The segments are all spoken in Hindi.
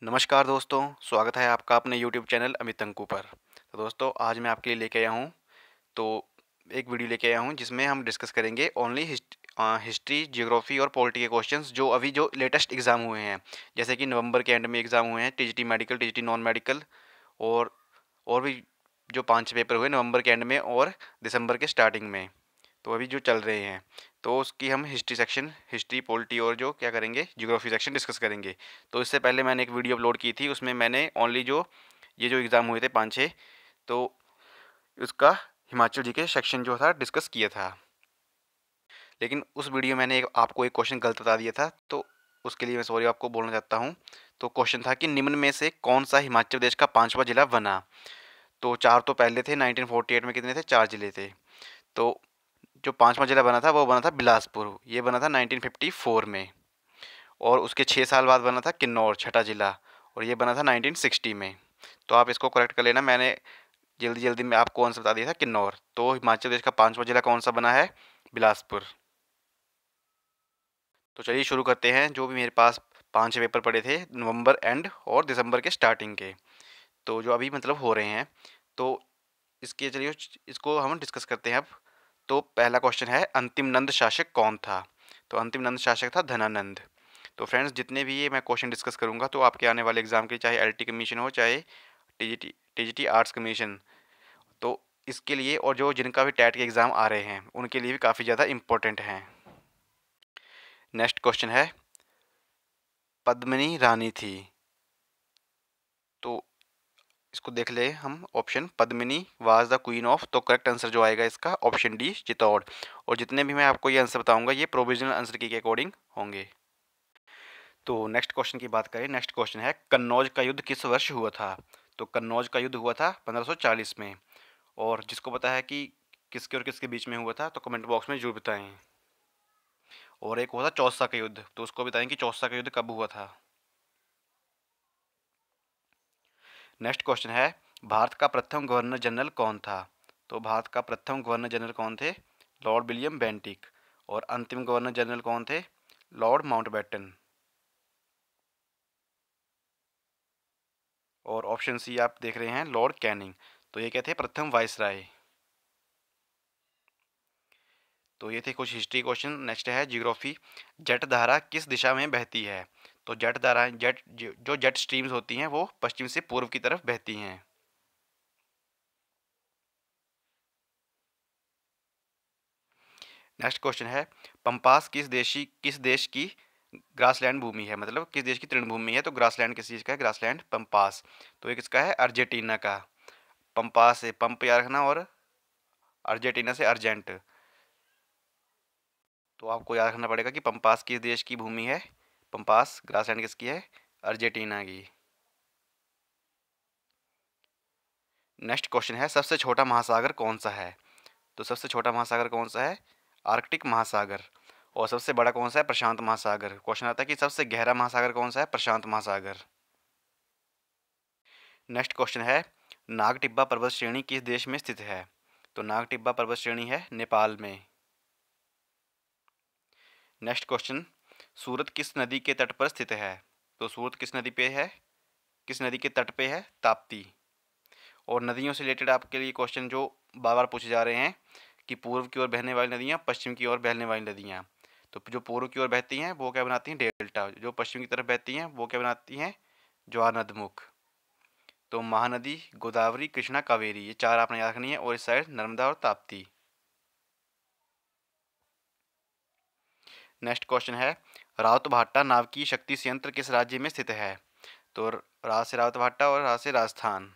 नमस्कार दोस्तों, स्वागत है आपका अपने यूट्यूब चैनल अमित अंकु पर। तो दोस्तों आज मैं आपके लिए लेके आया हूँ तो एक वीडियो लेके आया हूँ जिसमें हम डिस्कस करेंगे ओनली हिस्ट्री, ज्योग्राफी और पॉलिटी के क्वेश्चंस जो लेटेस्ट एग्ज़ाम हुए हैं। जैसे कि नवंबर के एंड में एग्ज़ाम हुए हैं TGT medical, TGT non medical और और भी जो 5-6 पेपर हुए नवंबर के एंड में और दिसंबर के स्टार्टिंग में। तो अभी जो चल रहे हैं तो उसकी हम हिस्ट्री सेक्शन, हिस्ट्री, पॉलिटी और जो क्या करेंगे ज्योग्राफी सेक्शन डिस्कस करेंगे। तो इससे पहले मैंने एक वीडियो अपलोड की थी, उसमें मैंने ओनली जो एग्ज़ाम हुए थे 5-6 तो उसका हिमाचल जी के सेक्शन जो था डिस्कस किया था। लेकिन उस वीडियो में मैंने आपको एक क्वेश्चन गलत बता दिया था, तो उसके लिए मैं सॉरी आपको बोलना चाहता हूँ। तो क्वेश्चन था कि निम्न में से कौन सा हिमाचल प्रदेश का 5वां जिला बना। तो 4 तो पहले थे, 1948 में कितने थे, 4 जिले थे। तो जो 5वां जिला बना था वो बना था बिलासपुर, ये बना था 1954 में। और उसके 6 साल बाद बना था किन्नौर, छठा जिला, और ये बना था 1960 में। तो आप इसको करेक्ट कर लेना, मैंने जल्दी जल्दी में आपको आंसर बता दिया था किन्नौर। तो हिमाचल प्रदेश का 5वां जिला कौन सा बना है, बिलासपुर। तो चलिए शुरू करते हैं। जो भी मेरे पास 5 पेपर पड़े थे नवंबर एंड और दिसंबर के स्टार्टिंग के, तो जो अभी मतलब हो रहे हैं, तो इसके चलिए इसको हम डिस्कस करते हैं अब। तो पहला क्वेश्चन है, अंतिम नंद शासक कौन था। तो अंतिम नंद शासक था धनानंद। तो फ्रेंड्स जितने भी ये मैं क्वेश्चन डिस्कस करूंगा तो आपके आने वाले एग्जाम के, चाहे एलटी कमीशन हो चाहे टीजीटी टीजीटी आर्ट्स कमीशन, तो इसके लिए और जो जिनका भी टैट के एग्ज़ाम आ रहे हैं उनके लिए भी काफ़ी ज़्यादा इंपॉर्टेंट हैं। नेक्स्ट क्वेश्चन है, पद्मिनी रानी थी। तो इसको देख ले हम, option Padmini was the queen of, तो करेक्ट आंसर जो आएगा इसका ऑप्शन डी, चित्तौड़। और जितने भी मैं आपको ये आंसर बताऊंगा ये प्रोविजनल आंसर की के अकॉर्डिंग होंगे। तो नेक्स्ट क्वेश्चन की बात करें, नेक्स्ट क्वेश्चन है, कन्नौज का युद्ध किस वर्ष हुआ था। तो कन्नौज का युद्ध हुआ था 1540 में। और जिसको पता है कि किसके और किसके बीच में हुआ था तो कमेंट बॉक्स में जरूर बताएं। और एक हुआ था चौसा का युद्ध, तो उसको बताएं कि चौसा का युद्ध कब हुआ था। नेक्स्ट क्वेश्चन है, भारत का प्रथम गवर्नर जनरल कौन था। तो भारत का प्रथम गवर्नर जनरल कौन थे, लॉर्ड विलियम बेंटिक। और अंतिम गवर्नर जनरल कौन थे, लॉर्ड माउंटबेटन। और ऑप्शन सी आप देख रहे हैं, लॉर्ड कैनिंग। तो ये क्या थे, प्रथम वायसराय। तो ये थे कुछ हिस्ट्री क्वेश्चन। नेक्स्ट है ज्योग्राफी, जट धारा किस दिशा में बहती है। तो जट धारा, जो जट स्ट्रीम्स होती हैं वो पश्चिम से पूर्व की तरफ बहती हैं। नेक्स्ट क्वेश्चन है, पंपास किस देश की ग्रासलैंड भूमि है, मतलब किस देश की तृणभूमि है। तो ग्रासलैंड किस चीज़ का है, ग्रासलैंड पंपास। तो ये किसका है, अर्जेंटीना का। पंपास से पंप याद रखना और अर्जेंटीना से अर्जेंट। तो आपको याद रखना पड़ेगा कि पंपास किस देश की भूमि है, पंपास ग्रासलैंड किसकी है, अर्जेंटीना की। नेक्स्ट क्वेश्चन है, सबसे छोटा महासागर कौन सा है। तो सबसे छोटा महासागर कौन सा है, आर्कटिक महासागर। और सबसे बड़ा कौन सा है, प्रशांत महासागर। क्वेश्चन आता है कि सबसे गहरा महासागर कौन सा है, प्रशांत महासागर। नेक्स्ट क्वेश्चन है, नागटिब्बा पर्वत श्रेणी किस देश में स्थित है। तो नागटिब्बा पर्वत श्रेणी है नेपाल में। नेक्स्ट क्वेश्चन, सूरत किस नदी के तट पर स्थित है। तो सूरत किस नदी पे है, किस नदी के तट पे है, ताप्ती। और नदियों से रिलेटेड आपके लिए क्वेश्चन जो बार बार पूछे जा रहे हैं कि पूर्व की ओर बहने वाली नदियाँ, पश्चिम की ओर बहने वाली नदियाँ। तो जो पूर्व की ओर बहती हैं वो क्या बनाती हैं, डेल्टा। जो पश्चिम की तरफ बहती हैं वो क्या बनाती हैं, ज्वार नदमुख। तो महानदी, गोदावरी, कृष्णा, कावेरी, ये 4 आपने याद रखनी है। और इस साइड नर्मदा और ताप्ती। नेक्स्ट क्वेश्चन है, रावतभाटा नाभिकीय शक्ति संयंत्र किस राज्य में स्थित है। तो रा से रावतभाटा और रा से राजस्थान।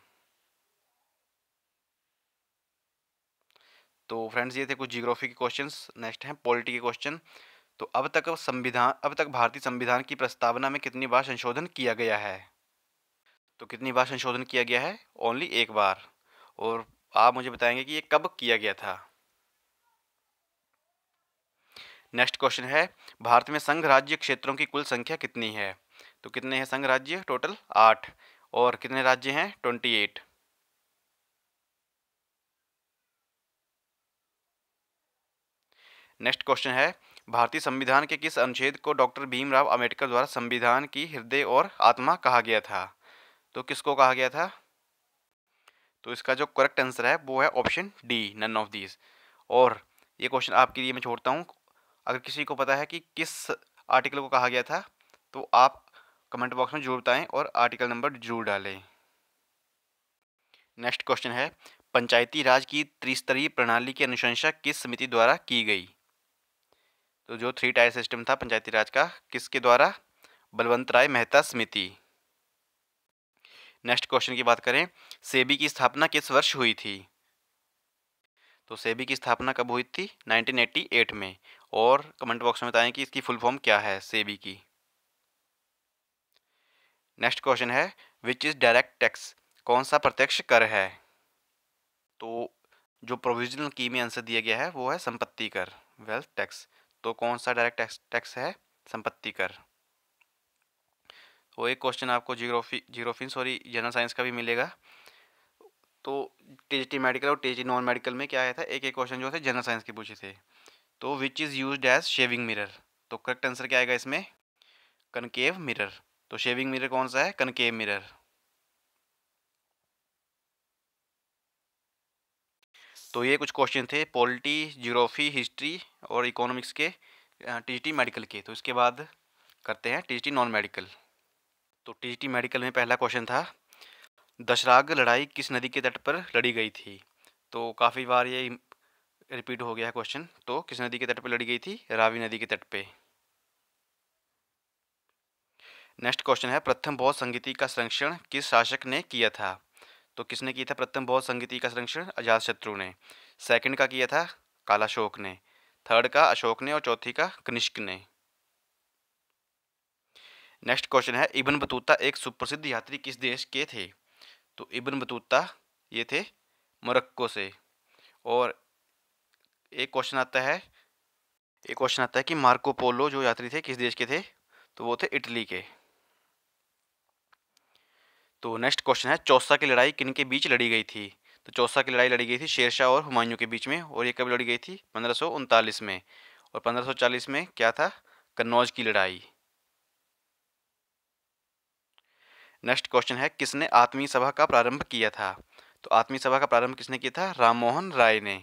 तो फ्रेंड्स ये थे कुछ जियोग्राफी के क्वेश्चंस। नेक्स्ट हैं पॉलिटी के क्वेश्चन। तो अब तक भारतीय संविधान की प्रस्तावना में कितनी बार संशोधन किया गया है। तो कितनी बार संशोधन किया गया है, ओनली एक बार। और आप मुझे बताएंगे कि ये कब किया गया था। नेक्स्ट क्वेश्चन है, भारत में संघ राज्य क्षेत्रों की कुल संख्या कितनी है। तो कितने हैं संघ राज्य, टोटल 8। और कितने राज्य हैं, 28। नेक्स्ट क्वेश्चन है, भारतीय संविधान के किस अनुच्छेद को डॉक्टर भीमराव अंबेडकर द्वारा संविधान की हृदय और आत्मा कहा गया था? तो किसको कहा गया था? तो इसका जो करेक्ट आंसर है वो है option D, none of these. और ये क्वेश्चन आपके लिए मैं छोड़ता हूँ। अगर किसी को पता है कि किस आर्टिकल को कहा गया था तो आप कमेंट बॉक्स में जरूर बताएं और आर्टिकल नंबर जरूर डालें। नेक्स्ट क्वेश्चन है, पंचायती राज की त्रिस्तरीय प्रणाली की अनुशंसा किस समिति द्वारा की गई? तो जो 3 टायर सिस्टम था पंचायती राज का, किसके द्वारा? बलवंत राय मेहता समिति। नेक्स्ट क्वेश्चन की बात करें, सेबी की स्थापना किस वर्ष हुई थी? तो सेबी की स्थापना कब हुई थी? 1988 में। और कमेंट बॉक्स में बताएं कि इसकी फुल फॉर्म क्या है सेबी की। नेक्स्ट क्वेश्चन है, विच इज डायरेक्ट टैक्स? कौन सा प्रत्यक्ष कर है? तो जो प्रोविजनल की में आंसर दिया गया है वो है संपत्ति कर, वेल्थ टैक्स। तो कौन सा डायरेक्ट टैक्स है? संपत्ति कर। वो एक क्वेश्चन आपको जनरल साइंस का भी मिलेगा। तो टीजीटी मेडिकल और टीजीटी नॉन मेडिकल में क्या आया था, एक एक क्वेश्चन जो थे जनरल साइंस के पूछे थे। तो which is used as shaving mirror? तो करेक्ट आंसर क्या आएगा इसमें? Concave mirror. तो शेविंग मिरर कौन सा है? Concave mirror. तो ये कुछ क्वेश्चन थे पॉलिटी, ज्योग्राफी, हिस्ट्री और इकोनॉमिक्स के टीजीटी मेडिकल के। तो इसके बाद करते हैं टीजीटी नॉन मेडिकल। तो टीजीटी मेडिकल में पहला क्वेश्चन था, दशराग लड़ाई किस नदी के तट पर लड़ी गई थी? तो काफ़ी बार ये रिपीट हो गया है क्वेश्चन। तो किस नदी के तट पर लड़ी गई थी? रावी नदी के तट पे। नेक्स्ट क्वेश्चन है, प्रथम बौद्ध संगीति का संरक्षण किस शासक ने किया था? तो किसने किया था प्रथम बौद्ध संगीति का संरक्षण? अजातशत्रु ने। सेकंड का किया था कालाशोक ने, थर्ड का अशोक ने और चौथी का कनिष्क ने। नेक्स्ट क्वेश्चन है, इब्न बतूता एक सुप्रसिद्ध यात्री किस देश के थे? तो इब्न बतूता ये थे मोरक्को से। और एक क्वेश्चन आता है कि मार्को पोलो जो यात्री थे किस देश के थे? तो वो थे इटली के। तो नेक्स्ट क्वेश्चन है, चौसा की लड़ाई किन के बीच लड़ी गई थी? तो चौसा की लड़ाई लड़ी गई थी शेरशाह और हुमायूं के बीच में। और ये कब लड़ी गई थी? 1539 में। और 1540 में क्या था? कन्नौज की लड़ाई। नेक्स्ट क्वेश्चन है, किसने आत्मीय सभा का प्रारंभ किया था? तो आत्मीय सभा का प्रारंभ किसने किया था? राम मोहन राय ने।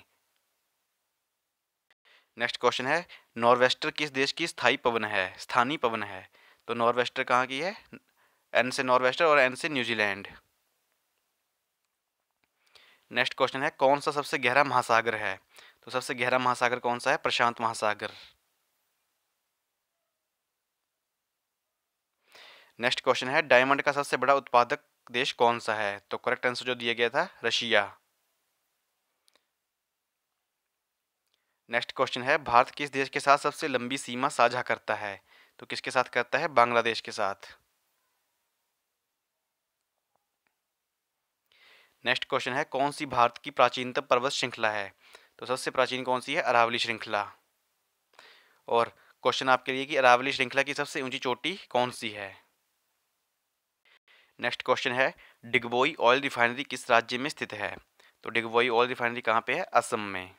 नेक्स्ट क्वेश्चन है, नॉर्वेस्टर किस देश की स्थानीय पवन है? तो नॉर्वेस्टर कहाँ की है? एन से नॉर्वेस्टर और एन से न्यूजीलैंड। नेक्स्ट क्वेश्चन है, कौन सा सबसे गहरा महासागर है? तो सबसे गहरा महासागर कौन सा है? प्रशांत महासागर। नेक्स्ट क्वेश्चन है, डायमंड का सबसे बड़ा उत्पादक देश कौन सा है? तो करेक्ट आंसर जो दिया गया था रशिया। नेक्स्ट क्वेश्चन है, भारत किस देश के साथ सबसे लंबी सीमा साझा करता है? तो किसके साथ करता है? बांग्लादेश के साथ। नेक्स्ट क्वेश्चन है, कौन सी भारत की प्राचीनतम पर्वत श्रृंखला है? तो सबसे प्राचीन कौन सी है? अरावली श्रृंखला। और क्वेश्चन आपके लिए कि अरावली श्रृंखला की सबसे ऊंची चोटी कौन सी है? नेक्स्ट क्वेश्चन है, डिगबोई ऑयल रिफाइनरी किस राज्य में स्थित है? तो डिगबोई ऑयल रिफाइनरी कहाँ पे है? असम में।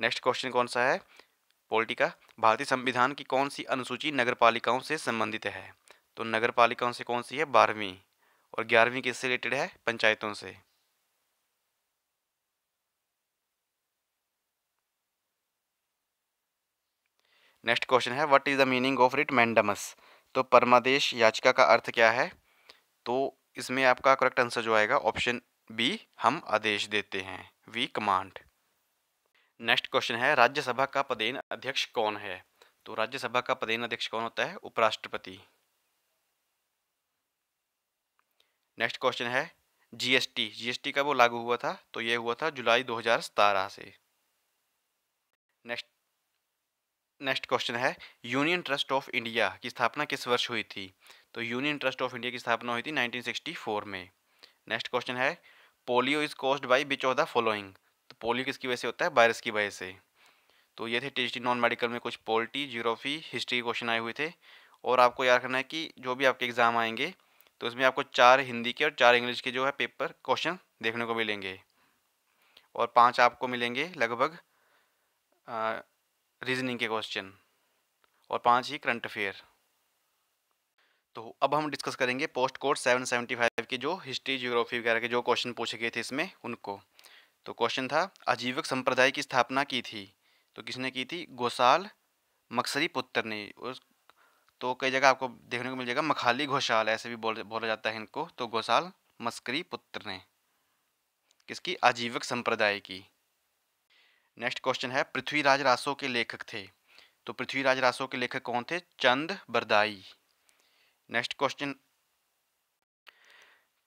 नेक्स्ट क्वेश्चन कौन सा है? पॉलिटी का, भारतीय संविधान की कौन सी अनुसूची नगरपालिकाओं से संबंधित है? तो नगरपालिकाओं से कौन सी है? 12वीं। और 11वीं किससे रिलेटेड है? पंचायतों से। नेक्स्ट क्वेश्चन है, what is the meaning of writ mandamus? तो परमादेश याचिका का अर्थ क्या है? तो इसमें आपका करेक्ट आंसर जो आएगा ऑप्शन बी, हम आदेश देते हैं, वी कमांड। नेक्स्ट क्वेश्चन है, राज्यसभा का पदेन अध्यक्ष कौन है? तो राज्यसभा का पदेन अध्यक्ष कौन होता है? उपराष्ट्रपति। नेक्स्ट क्वेश्चन है, जीएसटी कब वो लागू हुआ था? तो ये हुआ था जुलाई 2017 से। नेक्स्ट नेक्स्ट क्वेश्चन है, यूनियन ट्रस्ट ऑफ इंडिया की स्थापना किस वर्ष हुई थी? तो यूनियन ट्रस्ट ऑफ इंडिया की स्थापना हुई थी 1964 में। नेक्स्ट क्वेश्चन है, polio is caused by which of the following? तो पोलियो किसकी वजह से होता है? वायरस की वजह से। तो ये थे टीजीटी नॉन मेडिकल में कुछ पॉलिटी, ज्योग्राफी, हिस्ट्री के क्वेश्चन आए हुए थे। और आपको याद रखना है कि जो भी आपके एग्जाम आएंगे तो इसमें आपको 4 हिंदी के और 4 इंग्लिश के जो है पेपर क्वेश्चन देखने को मिलेंगे। और 5 आपको मिलेंगे लगभग रीजनिंग के क्वेश्चन, और 5 ही करंट अफेयर। तो अब हम डिस्कस करेंगे पोस्ट कोड 775 की जो हिस्ट्री ज्योग्राफी वगैरह के जो क्वेश्चन पूछे गए थे इसमें उनको। तो क्वेश्चन था, आजीविक संप्रदाय की स्थापना की थी तो किसने की थी? घोषाल मक्सरी पुत्र ने। तो कई जगह आपको देखने को मिल जाएगा मखाली घोषाल, ऐसे भी बोला जाता है इनको। तो घोषाल मस्करी पुत्र ने। किसकी? आजीविक संप्रदाय की। नेक्स्ट क्वेश्चन है, पृथ्वीराज रासो के लेखक थे तो पृथ्वीराज रासो के लेखक कौन थे? चंद बरदाई। नेक्स्ट क्वेश्चन,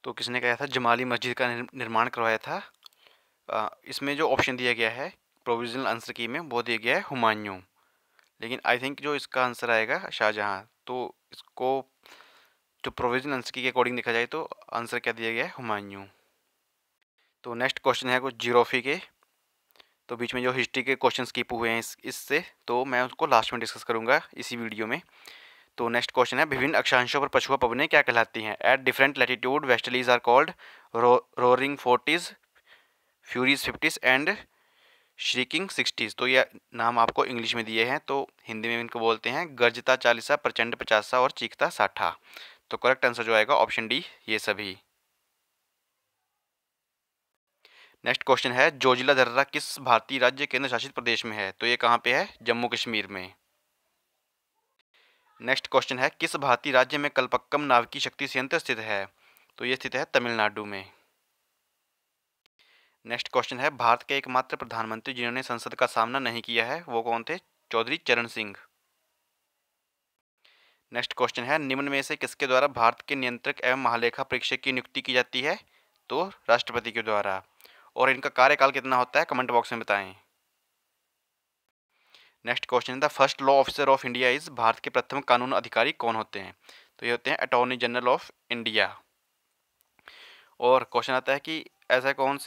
तो किसने कहा था जमाली मस्जिद का निर्माण करवाया था? इसमें जो ऑप्शन दिया गया है प्रोविजनल आंसर की में वो दिया गया है हुमायूं, लेकिन आई थिंक जो इसका आंसर आएगा शाहजहां। तो इसको जो प्रोविजनल आंसर की के अकॉर्डिंग देखा जाए तो आंसर क्या दिया गया है? हुमायूं। तो नेक्स्ट क्वेश्चन है कुछ ज्योग्राफी के, तो बीच में जो हिस्ट्री के क्वेश्चन स्किप हुए हैं इससे तो मैं उसको लास्ट में डिस्कस करूंगा इसी वीडियो में। तो नेक्स्ट क्वेश्चन है, विभिन्न अक्षांशों पर पछुआ पवनें क्या कहलाती हैं? At different latitude westerlies are called roaring 40s, furies 50s and shrieking 60s। तो ये नाम आपको इंग्लिश में दिए हैं, तो हिंदी में इनको बोलते हैं गर्जता 40, प्रचंड 50 और चीखता 60। तो करेक्ट आंसर जो आएगा ऑप्शन डी, ये सभी। नेक्स्ट क्वेश्चन है, जोजिला दर्रा किस भारतीय राज्य केंद्र शासित प्रदेश में है? तो ये कहाँ पे है? जम्मू कश्मीर में। नेक्स्ट क्वेश्चन है, किस भारतीय राज्य में कल्पक्कम नाभिकीय शक्ति संयंत्र स्थित है? तो ये स्थित है तमिलनाडु में। नेक्स्ट क्वेश्चन है, भारत के एकमात्र प्रधानमंत्री जिन्होंने संसद का सामना नहीं किया है वो कौन थे? चौधरी चरण सिंह। नेक्स्ट क्वेश्चन है, निम्न में से किसके द्वारा भारत के नियंत्रक एवं महालेखा परीक्षक की नियुक्ति की जाती है? तो राष्ट्रपति के द्वारा। और इनका कार्यकाल कितना होता है? कमेंट बॉक्स में बताएं। Next question, the first law officer of India is, Bharat के प्रथम कानून अधिकारी कौन होते हैं? तो ये होते हैं अटॉर्नी जनरल ऑफ इंडिया। और क्वेश्चन आता है कि ऐसा कौन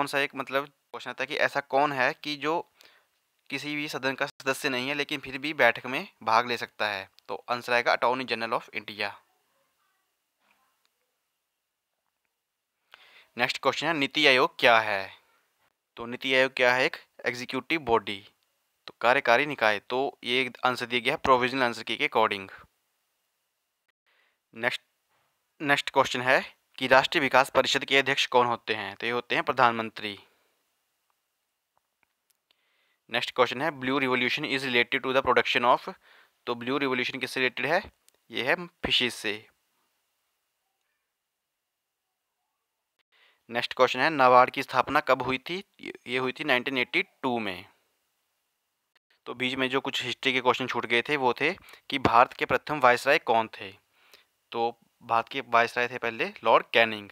सा एक मतलब क्वेश्चन आता है कि ऐसा कौन है कि जो किसी भी सदन का सदस्य नहीं है लेकिन फिर भी बैठक में भाग ले सकता है? तो आंसर आएगा attorney general of India. Next question है, नीति आयोग क्या है? तो नीति आयोग क्या है? एक एग्जीक्यूटिव बॉडी, तो कार्यकारी निकाय। तो ये आंसर दिया गया है प्रोविजनल आंसर की के अकॉर्डिंग। नेक्स्ट नेक्स्ट क्वेश्चन है कि राष्ट्रीय विकास परिषद के अध्यक्ष कौन होते हैं? तो ये होते हैं प्रधानमंत्री। नेक्स्ट क्वेश्चन है, blue revolution is related to the production of, तो ब्लू रिवोल्यूशन किससे रिलेटेड है? ये है फिशेज से। नेक्स्ट क्वेश्चन है, नाबार्ड की स्थापना कब हुई थी? ये हुई थी 1982 में। तो बीच में जो कुछ हिस्ट्री के क्वेश्चन छूट गए थे वो थे कि भारत के प्रथम वायसराय कौन थे? तो भारत के वायसराय थे पहले लॉर्ड कैनिंग।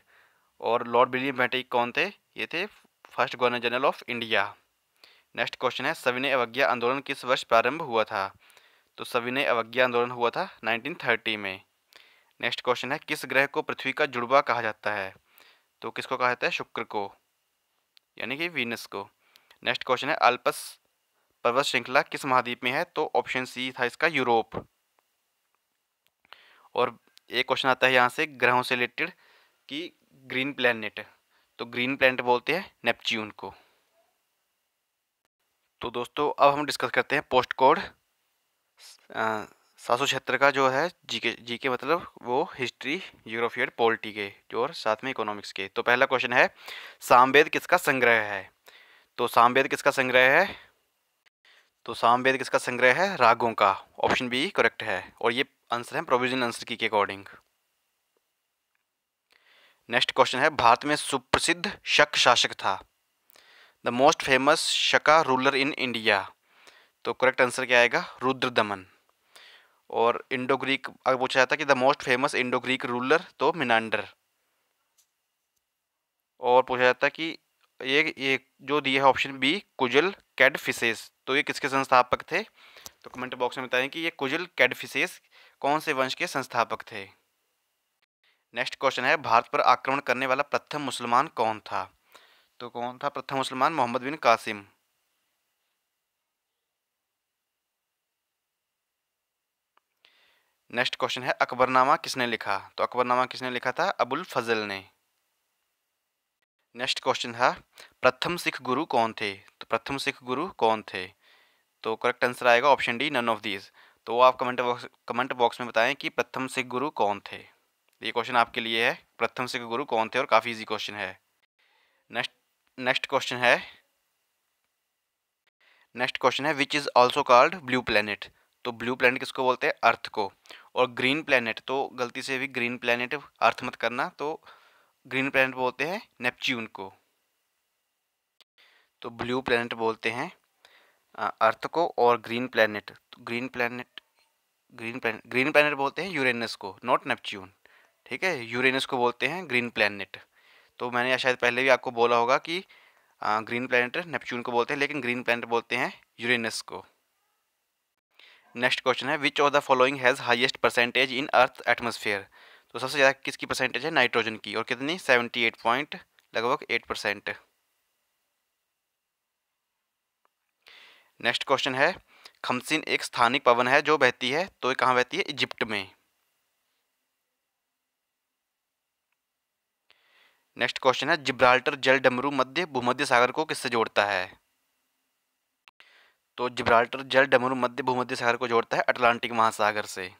और लॉर्ड विलियम बेंटिक कौन थे? ये थे first governor general of India. Next question है, सविनय अवज्ञा आंदोलन किस वर्ष प्रारंभ हुआ था? तो सविनय अवज्ञा आंदोलन हुआ था 1930 में। नेक्स्ट क्वेश्चन है, किस ग्रह को पृथ्वी का जुड़वा कहा जाता है? तो किसको कहा जाता है? शुक्र को, यानी कि वीनस को। नेक्स्ट क्वेश्चन है, अल्पस पर्वत श्रृंखला किस महाद्वीप में है? तो ऑप्शन सी था इसका, यूरोप। और एक क्वेश्चन आता है यहाँ से ग्रहों से रिलेटेड कि ग्रीन प्लैनेट, तो ग्रीन प्लैनेट बोलते हैं नेपच्यून को। तो दोस्तों अब हम डिस्कस करते हैं पोस्ट कोड 776 का जो है जीके मतलब वो हिस्ट्री ज्योग्राफी और पॉलिटी के जो, और साथ में इकोनॉमिक्स के। तो पहला क्वेश्चन है, सामवेद किसका संग्रह है? तो सामवेद किसका संग्रह है? तो सामवेद किसका संग्रह है? रागों का। ऑप्शन बी करेक्ट है, और ये आंसर है प्रोविजनल आंसर की के अकॉर्डिंग। नेक्स्ट क्वेश्चन है, भारत में सुप्रसिद्ध शक शासक था, the most famous Shaka ruler in India. तो करेक्ट आंसर क्या आएगा? रुद्रदमन। और इंडो ग्रीक अगर पूछा जाता कि the most famous Indo Greek ruler, तो मिनांडर। और पूछा जाता कि ये जो दिया है ऑप्शन बी कुजल कैडफिसेस, तो ये किसके संस्थापक थे? तो कमेंट बॉक्स में बताएं कि ये कुजल कैडफिसेस कौन से वंश के संस्थापक थे। नेक्स्ट क्वेश्चन है, भारत पर आक्रमण करने वाला प्रथम मुसलमान कौन था? तो कौन था प्रथम मुसलमान? मोहम्मद बिन कासिम। नेक्स्ट क्वेश्चन है, अकबरनामा किसने लिखा? तो अकबरनामा किसने लिखा था? अबुल फजल ने। नेक्स्ट क्वेश्चन था प्रथम सिख गुरु कौन थे। तो प्रथम सिख गुरु कौन थे। तो करेक्ट आंसर आएगा option D, none of these. तो आप कमेंट बॉक्स में बताएं कि प्रथम सिख गुरु कौन थे। ये क्वेश्चन आपके लिए है, प्रथम सिख गुरु कौन थे, और काफ़ी इजी क्वेश्चन है। नेक्स्ट नेक्स्ट क्वेश्चन है which is also called blue planet. तो ब्लू प्लैनेट किसको बोलते हैं, अर्थ को। और ग्रीन प्लैनेट, तो गलती से भी ग्रीन प्लैनेट अर्थ मत करना, तो ग्रीन प्लैनेट बोलते हैं नेपच्यून को। तो ब्लू प्लैनेट बोलते हैं अर्थ को, और ग्रीन प्लैनेट, ग्रीन प्लैनेट बोलते हैं यूरेनस को, नॉट नेपच्यून। ठीक है, यूरेनस को बोलते हैं ग्रीन प्लैनेट। तो मैंने शायद पहले भी आपको बोला होगा कि ग्रीन प्लैनेट नेपच्यून को बोलते हैं, लेकिन ग्रीन प्लैनेट बोलते हैं यूरेनस को। नेक्स्ट क्वेश्चन है विच of the following has highest percentage in earth atmosphere. तो सबसे ज़्यादा किसकी परसेंटेज है नाइट्रोजन की, और कितनी, 78 पॉइंट लगभग 8%। नेक्स्ट क्वेश्चन है खमसिन एक स्थानिक पवन है जो बहती है, तो ये कहाँ बहती है, इजिप्ट में। नेक्स्ट क्वेश्चन है जिब्राल्टर जल डमरू मध्य भूमध्य सागर को किससे जोड़ता है। तो जिब्राल्टर जल डमरू मध्य भूमध्य सागर को जोड़ता है अटलांटिक महासागर से।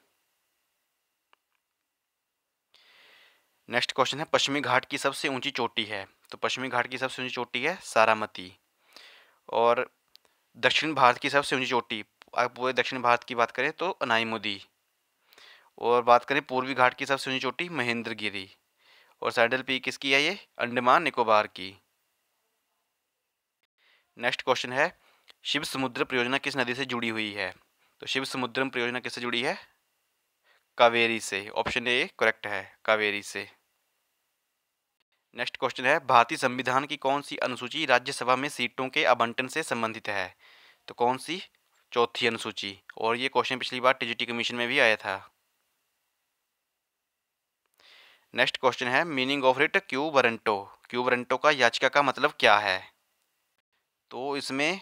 नेक्स्ट क्वेश्चन है पश्चिमी घाट की सबसे ऊंची चोटी है। तो पश्चिमी घाट की सबसे ऊंची चोटी है सारामती। और दक्षिण भारत की सबसे ऊंची चोटी, अगर पूरे दक्षिण भारत की बात करें तो अनाईमुदी। और बात करें पूर्वी घाट की सबसे ऊंची चोटी महेंद्रगिरी। और सैडल पीक किसकी है, ये अंडमान निकोबार की। नेक्स्ट क्वेश्चन है शिव समुद्र परियोजना किस नदी से जुड़ी हुई है। तो शिव समुद्रम परियोजना किससे जुड़ी है, कावेरी से। ऑप्शन ए करेक्ट है, कावेरी से। नेक्स्ट क्वेश्चन है भारतीय संविधान की कौन सी अनुसूची राज्यसभा में सीटों के आवंटन से संबंधित है। तो कौन सी, चौथी अनुसूची। और ये क्वेश्चन पिछली बार टीजीटी कमीशन में भी आया था। नेक्स्ट क्वेश्चन है meaning of writ quo warranto. Quo warranto का याचिका का मतलब क्या है। तो इसमें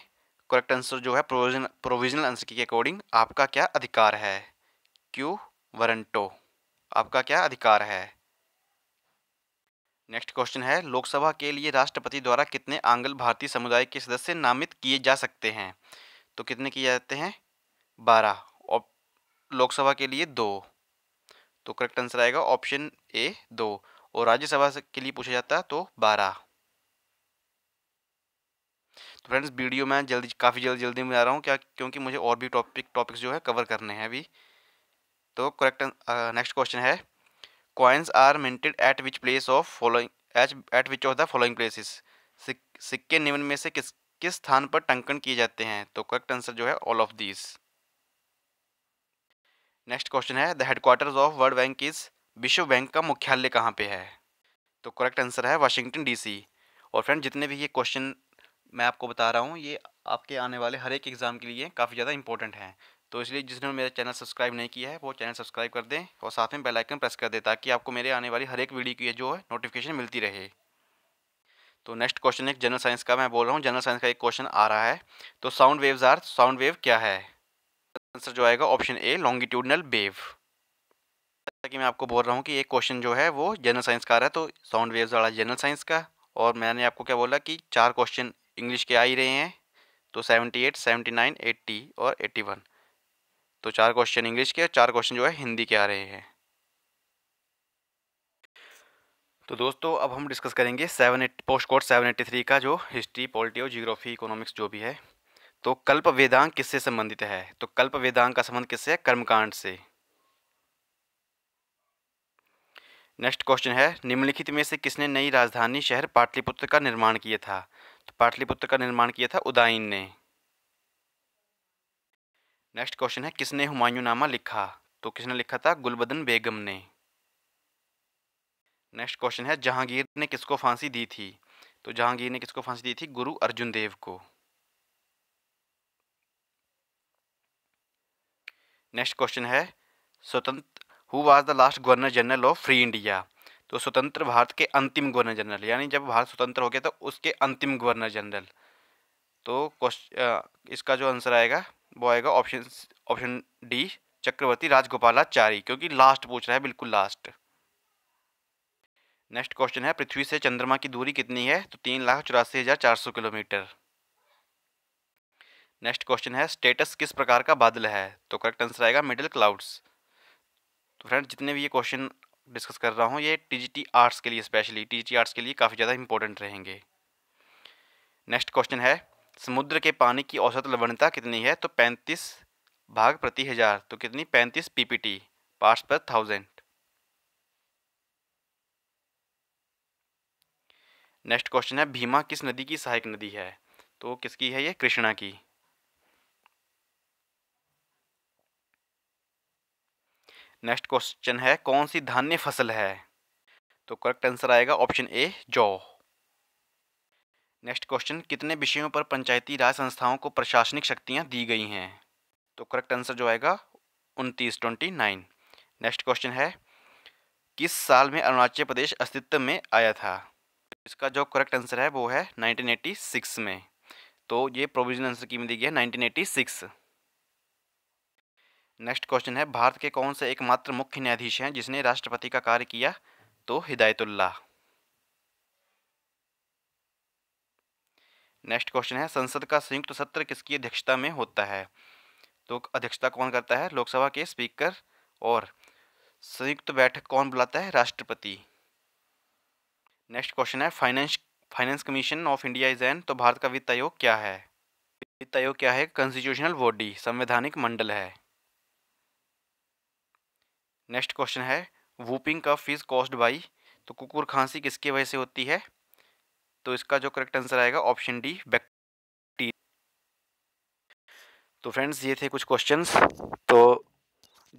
करेक्ट आंसर जो है प्रोविजनल आंसर के अकॉर्डिंग आपका क्या अधिकार है, क्यू वारंटो आपका क्या अधिकार है। नेक्स्ट क्वेश्चन है लोकसभा के लिए राष्ट्रपति द्वारा कितने आंग्ल भारतीय समुदाय के सदस्य नामित किए जा सकते हैं। तो कितने किए जाते हैं, 12। और लोकसभा के लिए 2। तो करेक्ट आंसर आएगा ऑप्शन ए 2। और राज्यसभा के लिए पूछा जाता है तो 12। तो फ्रेंड्स वीडियो मैं काफ़ी जल्दी में आ रहा हूँ क्या, क्योंकि मुझे और भी टॉपिक्स जो है कवर करने हैं अभी। तो करेक्ट नेक्स्ट क्वेश्चन है coins are minted at which place of following at which of the following places. सिक्के निम्न में से किस किस स्थान पर टंकन किए जाते हैं। तो करेक्ट आंसर जो है all of these. Next question है the headquarters of World Bank is, विश्व बैंक का मुख्यालय कहाँ पे है। तो करेक्ट आंसर है वाशिंगटन डीसी। और फ्रेंड जितने भी ये क्वेश्चन मैं आपको बता रहा हूँ ये आपके आने वाले हर एक एग्ज़ाम के लिए काफ़ी ज़्यादा इंपॉर्टेंट हैं। तो इसलिए जिसने मेरा चैनल सब्सक्राइब नहीं किया है वो चैनल सब्सक्राइब कर दें, और साथ में बेल आइकन प्रेस कर दें, ताकि आपको मेरे आने वाली हर एक वीडियो की जो है नोटिफिकेशन मिलती रहे। तो नेक्स्ट क्वेश्चन है जनरल साइंस का, मैं बोल रहा हूँ जनरल साइंस का एक क्वेश्चन आ रहा है। तो साउंड वेव क्या है। आंसर जो आएगा ऑप्शन ए लॉन्गिट्यूडनल वेव। जैसा कि मैं आपको बोल रहा हूँ कि एक क्वेश्चन जो है वो जनरल साइंस का आ रहा है, तो साउंड वेव्स वाला जनरल साइंस का। और मैंने आपको क्या बोला कि 4 क्वेश्चन इंग्लिश के आ ही रहे हैं। तो 78, 79, 80 और 81। तो 4 क्वेश्चन इंग्लिश के और 4 क्वेश्चन जो है हिंदी के आ रहे हैं। तो दोस्तों अब हम डिस्कस करेंगे पोस्ट कोड 783 का, जो हिस्ट्री, पॉलिटी और जियोग्राफी, इकोनॉमिक्स जो भी है। तो कल्प वेदांग किससे संबंधित है। तो कल्प वेदांग का संबंध किससे है, कर्मकांड से। नेक्स्ट क्वेश्चन है निम्नलिखित में से किसने नई राजधानी शहर पाटलिपुत्र का निर्माण किया था। तो पाटलिपुत्र का निर्माण किया था उदाइन ने। नेक्स्ट क्वेश्चन है किसने हुमायूंनामा लिखा। तो किसने लिखा था, गुलबदन बेगम ने। नेक्स्ट क्वेश्चन है जहांगीर ने किसको फांसी दी थी। तो जहांगीर ने किसको फांसी दी थी, गुरु अर्जुन देव को। नेक्स्ट क्वेश्चन है स्वतंत्र who was the last governor general of free India. तो स्वतंत्र भारत के अंतिम गवर्नर जनरल, यानी जब भारत स्वतंत्र हो गया तो उसके अंतिम गवर्नर जनरल। तो इसका जो आंसर आएगा वो आएगा ऑप्शन डी चक्रवर्ती राजगोपालाचारी, क्योंकि लास्ट पूछ रहा है, बिल्कुल लास्ट। नेक्स्ट क्वेश्चन है, पृथ्वी से चंद्रमा की दूरी कितनी है? तो 3,84,400 किलोमीटर। नेक्स्ट क्वेश्चन है, स्टेटस किस प्रकार का बादल है? तो करेक्ट आंसर आएगा मिडिल क्लाउड्स। तो फ्रेंड्स, जितने भी ये क्वेश्चन डिस्कस कर रहा हूँ ये टीजीटी आर्ट्स के लिए, स्पेशली टीजीटी आर्ट्स के लिए काफ़ी ज़्यादा इंपॉर्टेंट रहेंगे। नेक्स्ट क्वेश्चन है, समुद्र के पानी की औसत लवणता कितनी है? तो 35 भाग प्रति हजार। तो कितनी? 35 पीपीटी, पार्ट्स पर 1000। नेक्स्ट क्वेश्चन है, भीमा किस नदी की सहायक नदी है? तो किसकी है ये? कृष्णा की। नेक्स्ट क्वेश्चन है, कौन सी धान्य फसल है? तो करेक्ट आंसर आएगा ऑप्शन ए, जौ। नेक्स्ट क्वेश्चन, कितने विषयों पर पंचायती राज संस्थाओं को प्रशासनिक शक्तियां दी गई हैं? तो करेक्ट आंसर जो आएगा 29। नेक्स्ट क्वेश्चन है, किस साल में अरुणाचल प्रदेश अस्तित्व में आया था? इसका जो करेक्ट आंसर है वो है 1986 में। तो ये प्रोविजनल आंसर की में दी गई है 1986। नेक्स्ट क्वेश्चन है, भारत के कौन से एकमात्र मुख्य न्यायाधीश हैं जिसने राष्ट्रपति का कार्य किया? तो हिदायतुल्ला। नेक्स्ट क्वेश्चन है, संसद का संयुक्त सत्र किसकी अध्यक्षता में होता है? तो अध्यक्षता कौन करता है? लोकसभा के स्पीकर। और संयुक्त बैठक कौन बुलाता है? राष्ट्रपति। नेक्स्ट क्वेश्चन है, finance commission of India is an. तो भारत का वित्त आयोग क्या है? वित्त आयोग क्या है? कॉन्स्टिट्यूशनल बॉडी, संवैधानिक मंडल है। नेक्स्ट क्वेश्चन है, whooping cough is caused by. तो कुकुर खांसी किसकी वजह से होती है? तो इसका जो करेक्ट आंसर आएगा ऑप्शन डी, बैक्टीरिया। तो फ्रेंड्स, ये थे कुछ क्वेश्चंस। तो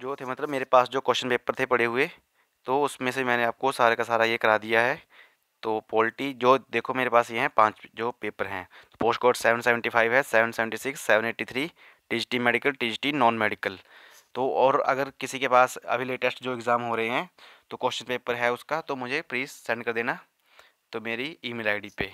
जो थे मतलब मेरे पास जो क्वेश्चन पेपर थे पड़े हुए, तो उसमें से मैंने आपको सारा का सारा ये करा दिया है। तो पॉलिटी जो देखो मेरे पास ये हैं 5 जो पेपर हैं। पोस्ट कोड 775 है, 776, 783, TGT medical, TGT non medical. तो और अगर किसी के पास अभी लेटेस्ट जो एग्ज़ाम हो रहे हैं तो क्वेश्चन पेपर है उसका, तो मुझे प्लीज़ सेंड कर देना तो मेरी ईमेल आईडी पे।